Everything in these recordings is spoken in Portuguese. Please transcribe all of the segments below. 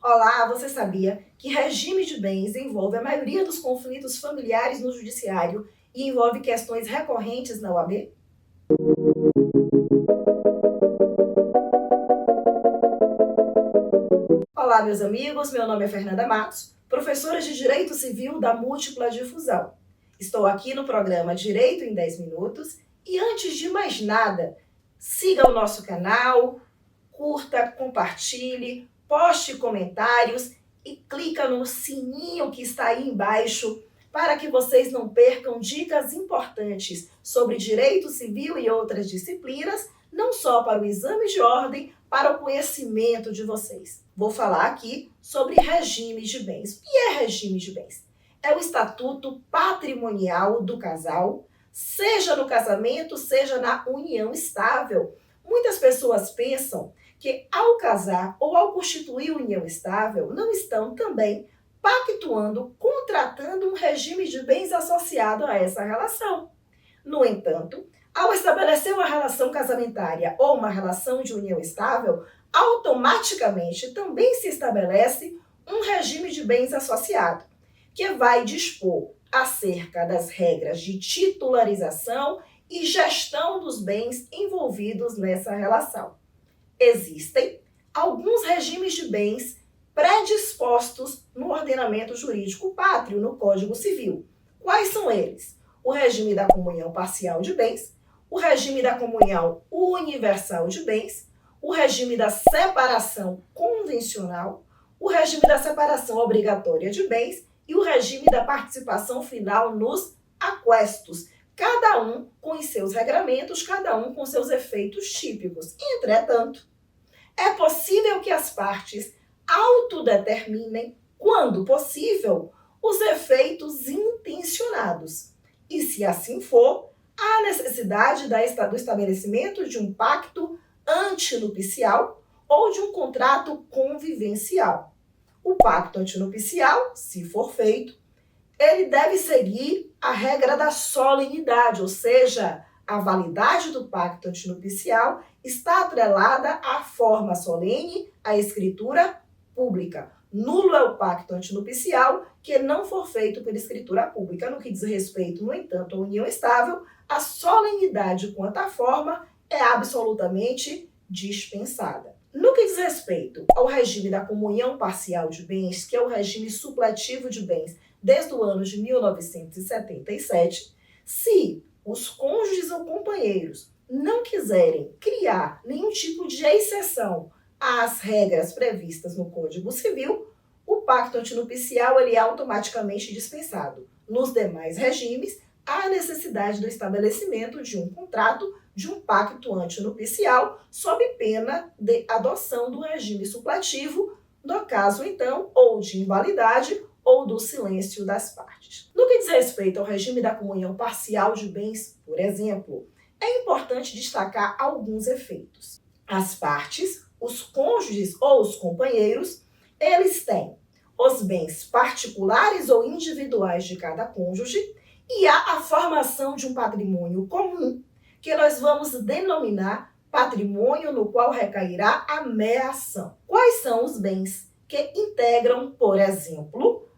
Olá, você sabia que regime de bens envolve a maioria dos conflitos familiares no judiciário e envolve questões recorrentes na OAB? Olá, meus amigos, meu nome é Fernanda Matos, professora de Direito Civil da Múltipla Difusão. Estou aqui no programa Direito em 10 Minutos e antes de mais nada, siga o nosso canal, curta, compartilhe, poste comentários e clica no sininho que está aí embaixo para que vocês não percam dicas importantes sobre direito civil e outras disciplinas, não só para o exame de ordem, para o conhecimento de vocês. Vou falar aqui sobre regime de bens. O que é regime de bens? É o estatuto patrimonial do casal, seja no casamento, seja na união estável. Muitas pessoas pensam que ao casar ou ao constituir união estável, não estão também pactuando, contratando um regime de bens associado a essa relação. No entanto, ao estabelecer uma relação casamentária ou uma relação de união estável, automaticamente também se estabelece um regime de bens associado, que vai dispor acerca das regras de titularização e gestão dos bens envolvidos nessa relação. Existem alguns regimes de bens predispostos no ordenamento jurídico pátrio, no Código Civil. Quais são eles? O regime da comunhão parcial de bens, o regime da comunhão universal de bens, o regime da separação convencional, o regime da separação obrigatória de bens e o regime da participação final nos aquestos, cada um com os seus regramentos, cada um com seus efeitos típicos. Entretanto, é possível que as partes autodeterminem, quando possível, os efeitos intencionados. E se assim for, há necessidade do estabelecimento de um pacto antinupcial ou de um contrato convivencial. O pacto antinupcial, se for feito, ele deve seguir a regra da solenidade, ou seja, a validade do pacto antinupcial está atrelada à forma solene, à escritura pública. Nulo é o pacto antinupcial que não for feito por escritura pública. No que diz respeito, no entanto, à união estável, a solenidade quanto à forma é absolutamente dispensada. No que diz respeito ao regime da comunhão parcial de bens, que é o regime supletivo de bens desde o ano de 1977, se os cônjuges ou companheiros não quiserem criar nenhum tipo de exceção às regras previstas no Código Civil, o pacto antinupcial ele é automaticamente dispensado. Nos demais regimes, há a necessidade do estabelecimento de um contrato, de um pacto antinupcial, sob pena de adoção do regime supletivo, no caso, então, ou de invalidade ou do silêncio das partes. No que diz respeito ao regime da comunhão parcial de bens, por exemplo, é importante destacar alguns efeitos. As partes, os cônjuges ou os companheiros, eles têm os bens particulares ou individuais de cada cônjuge e há a formação de um patrimônio comum, que nós vamos denominar patrimônio no qual recairá a meação. Quais são os bens que integram, por exemplo,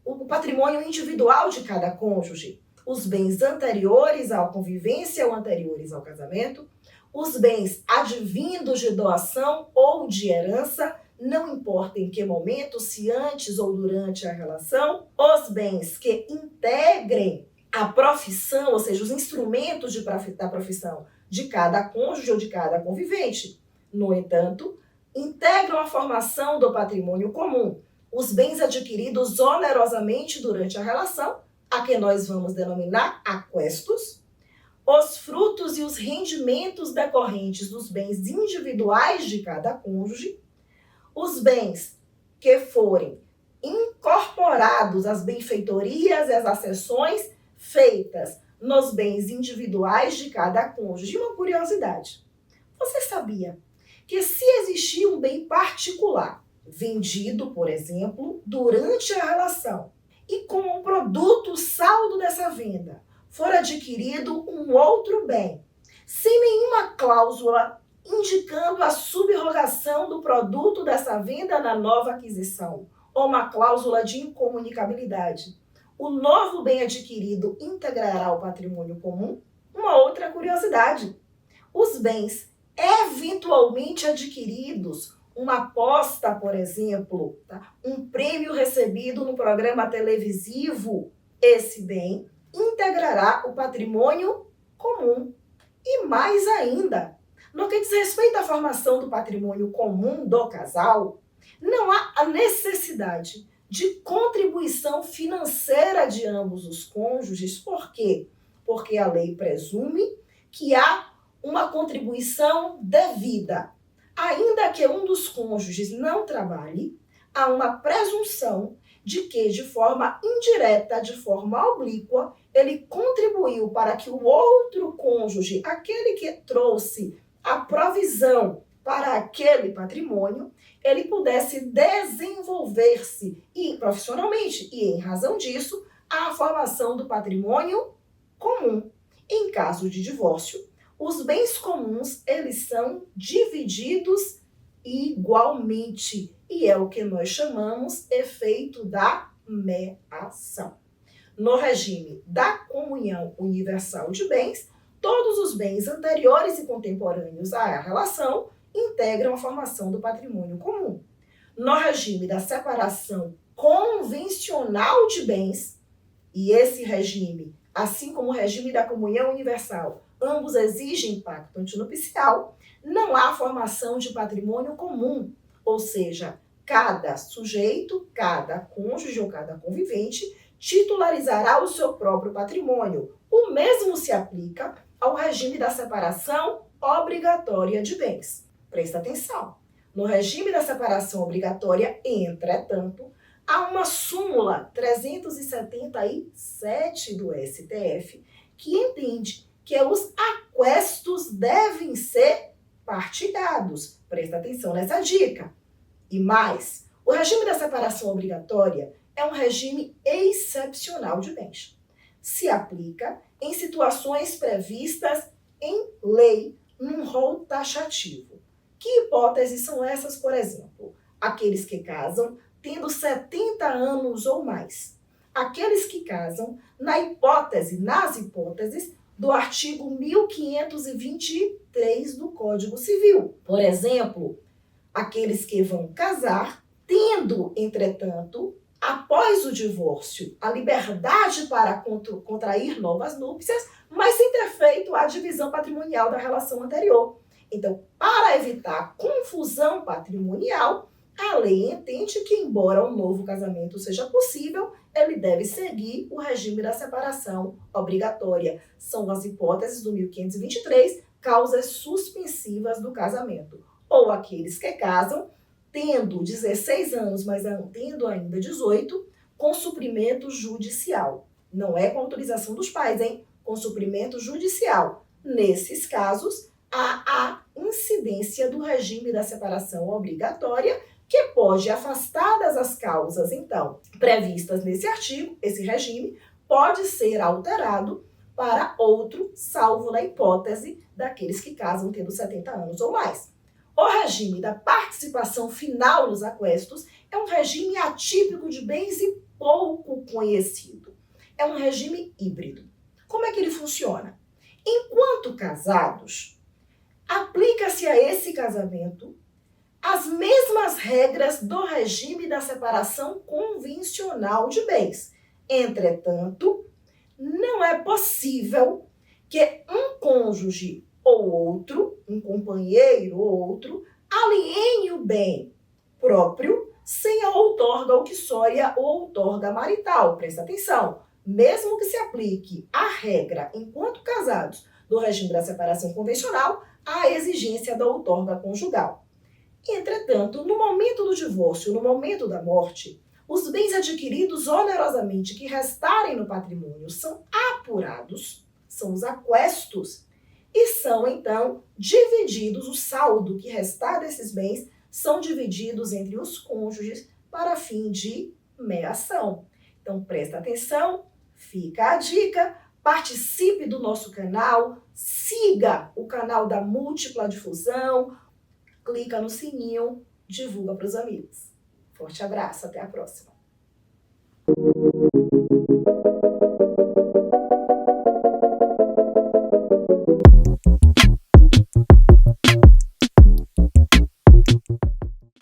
o patrimônio individual de cada cônjuge? Os bens anteriores à convivência ou anteriores ao casamento, os bens advindos de doação ou de herança, não importa em que momento, se antes ou durante a relação, os bens que integrem a profissão, ou seja, os instrumentos da profissão de cada cônjuge ou de cada convivente. No entanto, integram a formação do patrimônio comum, os bens adquiridos onerosamente durante a relação, a que nós vamos denominar aquestos, os frutos e os rendimentos decorrentes dos bens individuais de cada cônjuge, os bens que forem incorporados às benfeitorias e às acessões feitas nos bens individuais de cada cônjuge. E uma curiosidade, você sabia que se existir um bem particular vendido, por exemplo, durante a relação e com o produto saldo dessa venda for adquirido um outro bem, sem nenhuma cláusula indicando a subrogação do produto dessa venda na nova aquisição, ou uma cláusula de incomunicabilidade. O novo bem adquirido integrará o patrimônio comum? Uma outra curiosidade: os bens eventualmente adquiridos, uma aposta, por exemplo, um prêmio recebido no programa televisivo, esse bem integrará o patrimônio comum. E mais ainda, no que diz respeito à formação do patrimônio comum do casal, não há a necessidade de contribuição financeira de ambos os cônjuges. Por quê? Porque a lei presume que há uma contribuição devida. Ainda que um dos cônjuges não trabalhe, há uma presunção de que, de forma indireta, de forma oblíqua, ele contribuiu para que o outro cônjuge, aquele que trouxe a provisão para aquele patrimônio, ele pudesse desenvolver-se e profissionalmente, e em razão disso, a formação do patrimônio comum. Em caso de divórcio, os bens comuns, eles são divididos igualmente, e é o que nós chamamos efeito da meação. No regime da comunhão universal de bens, todos os bens anteriores e contemporâneos à relação integram a formação do patrimônio comum. No regime da separação convencional de bens, e esse regime, assim como o regime da comunhão universal, ambos exigem pacto antinupcial, não há formação de patrimônio comum, ou seja, cada sujeito, cada cônjuge ou cada convivente titularizará o seu próprio patrimônio. O mesmo se aplica ao regime da separação obrigatória de bens. Presta atenção. No regime da separação obrigatória, entretanto, há uma súmula 377 do STF que entende que os aquestos devem ser partilhados. Presta atenção nessa dica. E mais, o regime da separação obrigatória é um regime excepcional de bens. Se aplica em situações previstas em lei, num rol taxativo. Que hipóteses são essas, por exemplo? Aqueles que casam tendo 70 anos ou mais. Aqueles que casam nas hipóteses do artigo 1523 do Código Civil. Por exemplo, aqueles que vão casar tendo, entretanto, após o divórcio, a liberdade para contrair novas núpcias, mas sem ter feito a divisão patrimonial da relação anterior. Então, para evitar confusão patrimonial, a lei entende que, embora um novo casamento seja possível, ele deve seguir o regime da separação obrigatória. São as hipóteses do 1523, causas suspensivas do casamento. Ou aqueles que casam tendo 16 anos, mas tendo ainda 18, com suprimento judicial. Não é com autorização dos pais, hein? Com suprimento judicial. Nesses casos, há a incidência do regime da separação obrigatória, que pode, afastadas as causas, então, previstas nesse artigo, esse regime, pode ser alterado para outro, salvo na hipótese daqueles que casam tendo 70 anos ou mais. O regime da participação final nos aquestos é um regime atípico de bens e pouco conhecido. É um regime híbrido. Como é que ele funciona? Enquanto casados, aplica-se a esse casamento as mesmas regras do regime da separação convencional de bens. Entretanto, não é possível que um cônjuge ou outro, um companheiro ou outro, aliene o bem próprio sem a outorga uxória ou outorga marital. Presta atenção. Mesmo que se aplique a regra, enquanto casados, do regime da separação convencional, há a exigência da outorga conjugal. Entretanto, no momento do divórcio, no momento da morte, os bens adquiridos onerosamente que restarem no patrimônio são apurados, são os aquestos, e são, então, divididos, o saldo que restar desses bens são divididos entre os cônjuges para fim de meação. Então, presta atenção, fica a dica participe do nosso canal, siga o canal da Múltipla Difusão, clica no sininho, divulga para os amigos. Forte abraço, até a próxima.